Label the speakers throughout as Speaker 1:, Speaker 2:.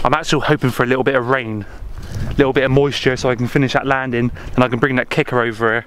Speaker 1: I'm actually hoping for a little bit of rain, a little bit of moisture so I can finish that landing and I can bring that kicker over here.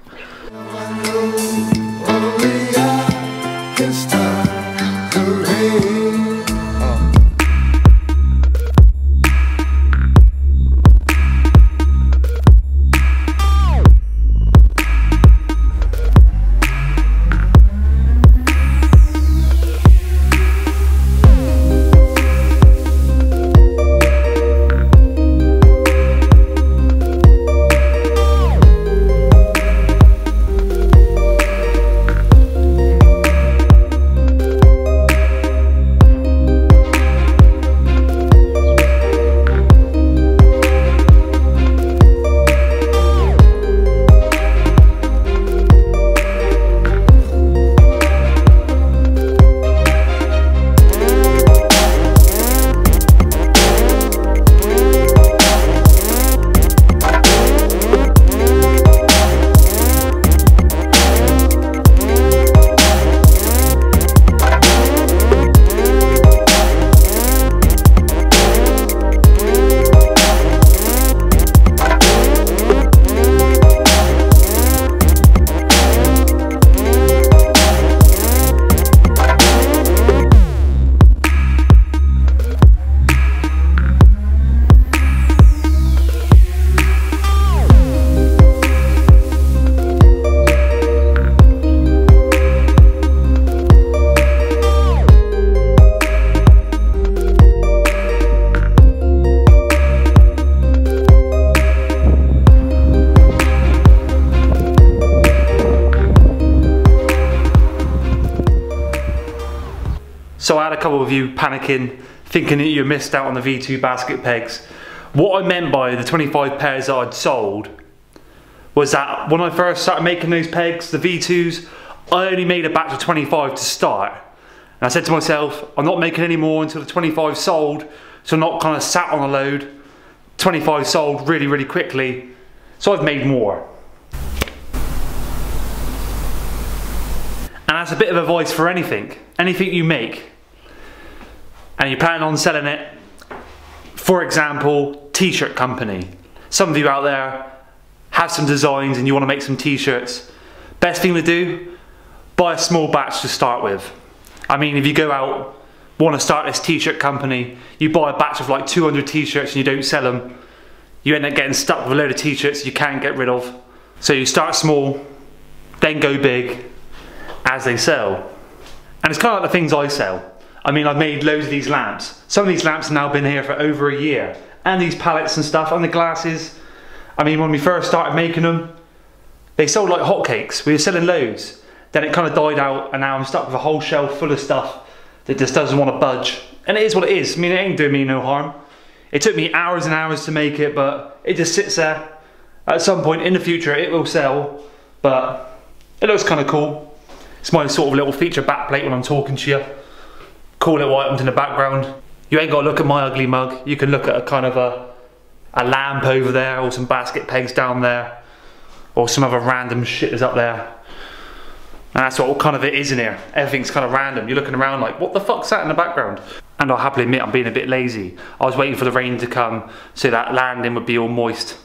Speaker 1: So I had a couple of you panicking, thinking that you missed out on the V2 basket pegs. What I meant by the 25 pairs that I'd sold was that when I first started making those pegs, the V2s, I only made a batch of 25 to start. And I said to myself, I'm not making any more until the 25 sold, so I'm not kind of sat on a load. 25 sold really, really quickly, so I've made more. And that's a bit of advice for anything you make, and you plan on selling it. For example, t-shirt company. Some of you out there have some designs and you want to make some t-shirts. Best thing to do, buy a small batch to start with. I mean, if you go out, want to start this t-shirt company, you buy a batch of like 200 t-shirts and you don't sell them, you end up getting stuck with a load of t-shirts you can't get rid of. So you start small, then go big as they sell. And it's kind of like the things I sell. I mean, I've made loads of these lamps. Some of these lamps have now been here for over a year. And these pallets and stuff, and the glasses. I mean, when we first started making them, they sold like hotcakes. We were selling loads. Then it kind of died out, and now I'm stuck with a whole shelf full of stuff that just doesn't want to budge. And it is what it is. I mean, it ain't doing me no harm. It took me hours and hours to make it, but it just sits there. At some point in the future, it will sell, but it looks kind of cool. It's my sort of little feature backplate when I'm talking to you. Cool little items in the background. You ain't got to look at my ugly mug. You can look at a kind of a lamp over there, or some basket pegs down there, or some other random shit is up there. And that's what kind of it is in here. Everything's kind of random. You're looking around like, what the fuck's that in the background? And I'll happily admit I'm being a bit lazy. I was waiting for the rain to come so that landing would be all moist.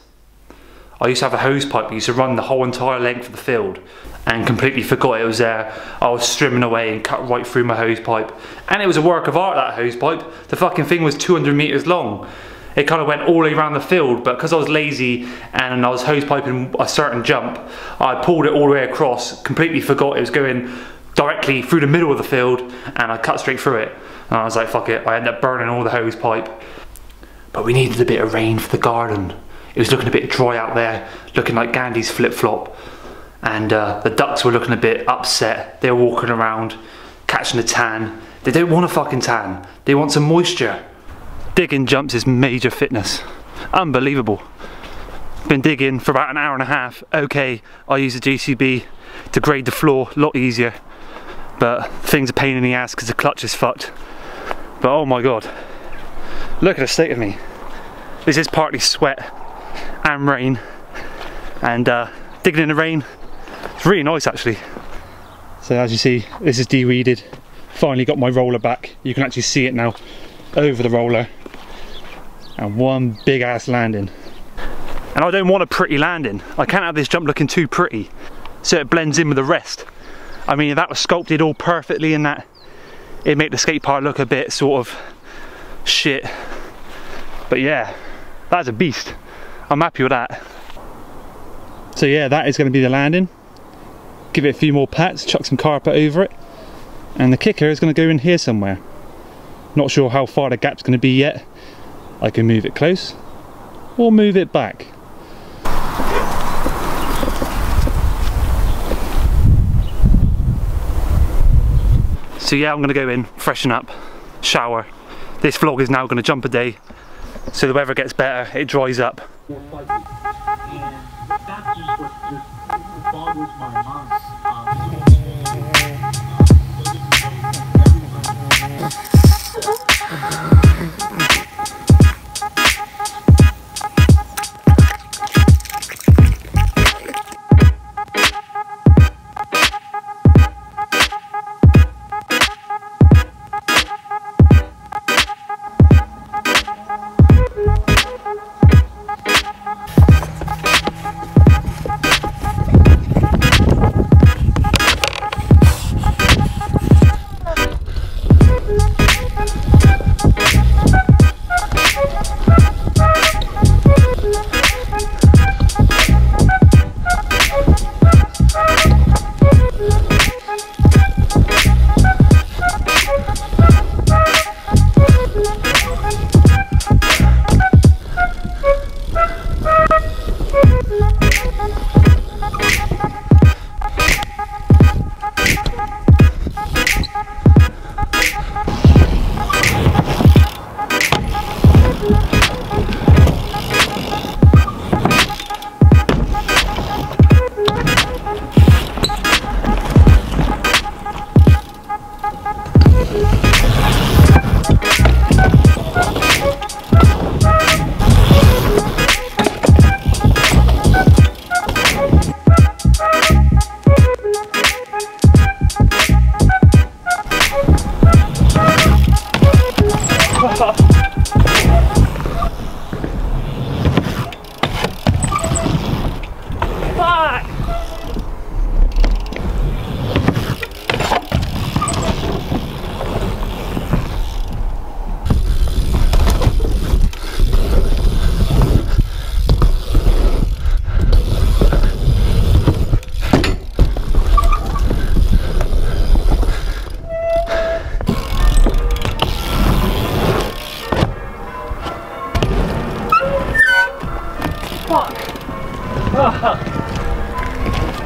Speaker 1: I used to have a hose pipe that used to run the whole entire length of the field, and completely forgot it was there. I was strimming away and cut right through my hose pipe, and it was a work of art, that hose pipe. The fucking thing was 200 meters long. It kind of went all the way around the field, but because I was lazy and I was hose piping a certain jump, I pulled it all the way across, completely forgot it was going directly through the middle of the field, and I cut straight through it. And I was like, fuck it, I ended up burning all the hose pipe. But we needed a bit of rain for the garden. It was looking a bit dry out there, looking like Gandhi's flip-flop. And the ducks were looking a bit upset. They were walking around, catching a tan. They don't want a fucking tan. They want some moisture. Digging jumps is major fitness. Unbelievable. Been digging for about an hour and a half. Okay, I use a JCB to grade the floor, a lot easier. But things a pain in the ass because the clutch is fucked. But oh my god. Look at the state of me. This is partly sweat and rain, and digging in the rain, it's really nice actually. So as you see, this is de-weeded. Finally got my roller back. You can actually see it now over the roller. and one big ass landing. And I don't want a pretty landing. I can't have this jump looking too pretty, so it blends in with the rest. I mean, if that was sculpted all perfectly and that, it'd make the skate park look a bit sort of shit. But yeah, that's a beast. I'm happy with that. So yeah, that is going to be the landing. Give it a few more pats, chuck some carpet over it, and the kicker is going to go in here somewhere. Not sure how far the gap's going to be yet. I can move it close or move it back. So yeah, I'm going to go in, freshen up, shower. This vlog is now going to jump a day, so the weather gets better, it dries up.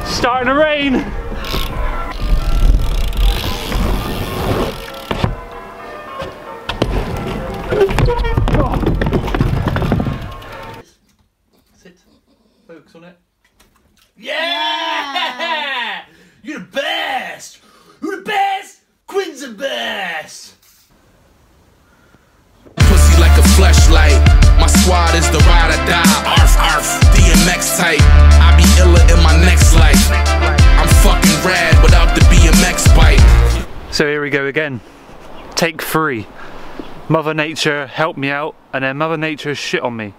Speaker 1: Starting to rain. Sit. Focus on it. Yeah! You're the best! You're the best! Quinn's the best!
Speaker 2: Pussy like a fleshlight. My squad is the ride or die. Arf, arf, Bmx type. I be iller in my next life. I'm fucking rad without the Bmx bite.
Speaker 1: So here we go again. Take 3. Mother Nature helped me out, and then Mother Nature shit on me.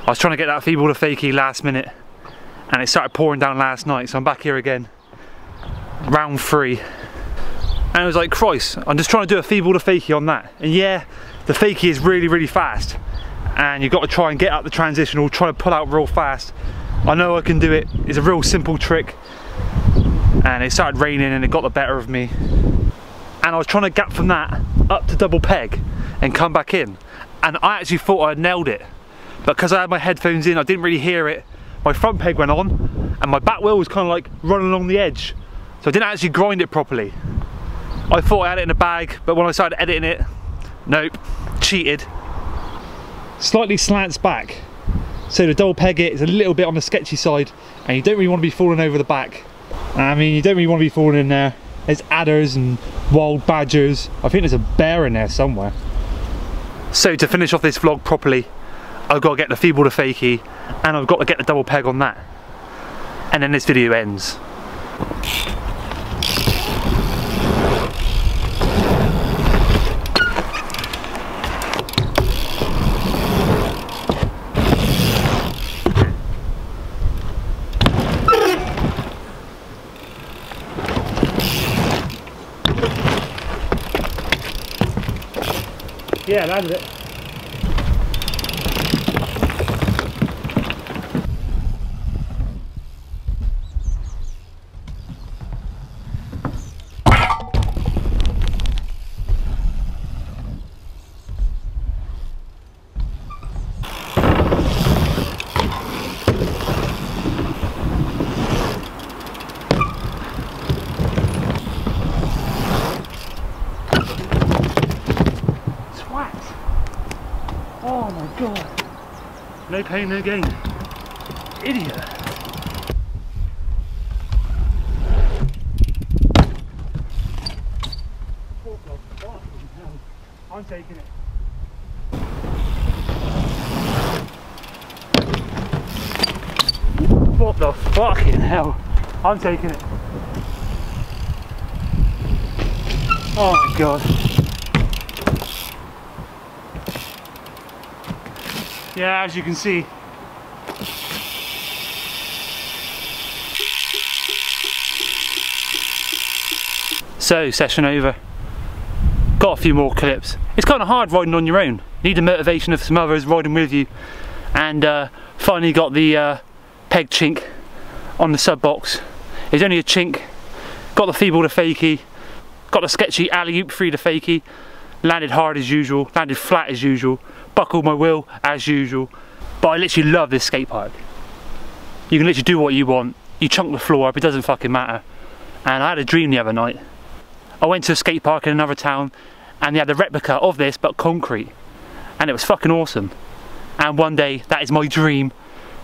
Speaker 1: I was trying to get that feeble to fakie last minute, and it started pouring down last night, so I'm back here again. Round 3. And it was like, Christ, I'm just trying to do a feeble to fakie on that. And yeah, the fakie is really, really fast. And you've got to try and get up the transitional, try to pull out real fast. I know I can do it. It's a real simple trick. And it started raining and it got the better of me. And I was trying to gap from that up to double peg and come back in. And I actually thought I had nailed it. But because I had my headphones in, I didn't really hear it. My front peg went on and my back wheel was kind of like running along the edge. So I didn't actually grind it properly. I thought I had it in a bag, but when I started editing it, nope, cheated. Slightly slants back, so the double peg it is a little bit on the sketchy side, and you don't really want to be falling over the back. I mean, you don't really want to be falling in there. There's adders and wild badgers. I think there's a bear in there somewhere. So to finish off this vlog properly, I've got to get the feeble to fakie, and I've got to get the double peg on that. And then this video ends. Yeah, landed it. Oh my god. No pain, no gain. Idiot. I'm taking it. What the fucking hell? I'm taking it. Oh my god. Yeah, as you can see. So, session over. Got a few more clips. It's kind of hard riding on your own. Need the motivation of some others riding with you. And finally got the peg chink on the sub box. It's only a chink. Got the feeble to fakie. Got the sketchy alley-oop free to fakie. Landed hard as usual. Landed flat as usual. Buckled my wheel as usual. But I literally love this skate park. You can literally do what you want. You chunk the floor up, it doesn't fucking matter. And I had a dream the other night. I went to a skate park in another town and they had a replica of this but concrete. And it was fucking awesome. And one day, that is my dream,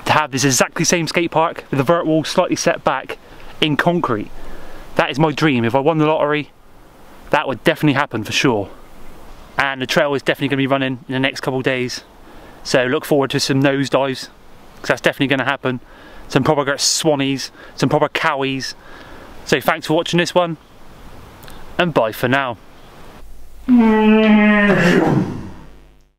Speaker 1: to have this exactly same skate park with the vert wall slightly set back in concrete. That is my dream. If I won the lottery, that would definitely happen for sure. And the trail is definitely going to be running in the next couple of days. So look forward to some nosedives, because that's definitely going to happen. Some proper swannies, some proper cowies. So thanks for watching this one, and bye for now.